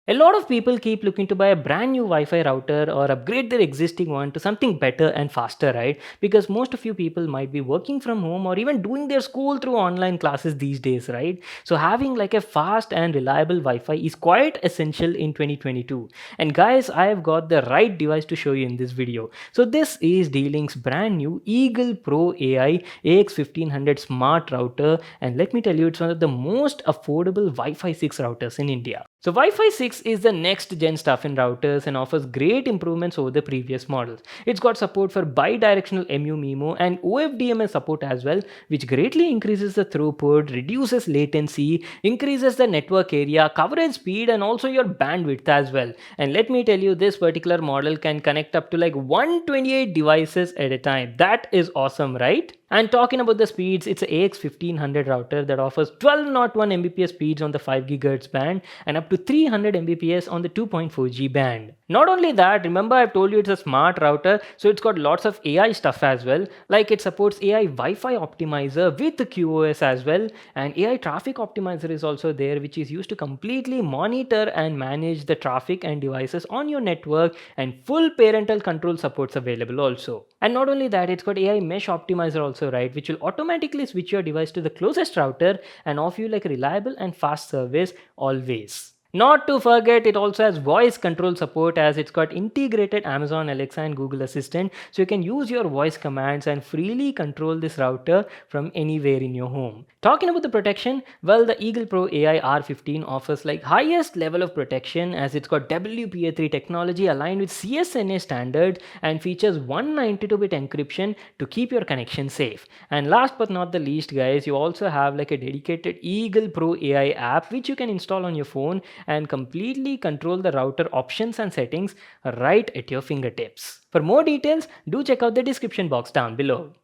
A lot of people keep looking to buy a brand new Wi-Fi router or upgrade their existing one to something better and faster, right? Because most of you people might be working from home or even doing their school through online classes these days, right? So having like a fast and reliable Wi-Fi is quite essential in 2022. And guys, I have got the right device to show you in this video. So this is D-Link's brand new Eagle Pro AI AX1500 smart router, and let me tell you, it's one of the most affordable Wi-Fi 6 routers in India. So Wi-Fi 6 is the next gen stuff in routers and offers great improvements over the previous models. It's got support for bi-directional MU-MIMO and OFDMA support as well, which greatly increases the throughput, reduces latency, increases the network area, coverage speed, and also your bandwidth as well. And let me tell you, this particular model can connect up to like 128 devices at a time. That is awesome, right? And talking about the speeds, it's a AX1500 router that offers 1201 Mbps speeds on the 5 GHz band and up to 300 Mbps on the 2.4G band. Not only that, remember I've told you it's a smart router, so it's got lots of AI stuff as well. Like it supports AI Wi-Fi optimizer with QoS as well, and AI traffic optimizer is also there, which is used to completely monitor and manage the traffic and devices on your network, and full parental control supports available also. And not only that, it's got AI mesh optimizer also, right, which will automatically switch your device to the closest router and offer you like a reliable and fast service always. Not to forget, it also has voice control support, as it's got integrated Amazon Alexa and Google Assistant, so you can use your voice commands and freely control this router from anywhere in your home. Talking about the protection, well, the Eagle Pro AI R15 offers like highest level of protection, as it's got WPA3 technology aligned with CSNA standards and features 192-bit encryption to keep your connection safe. And last but not the least, guys, you also have like a dedicated Eagle Pro AI app which you can install on your phone and completely control the router options and settings right at your fingertips. For more details, do check out the description box down below.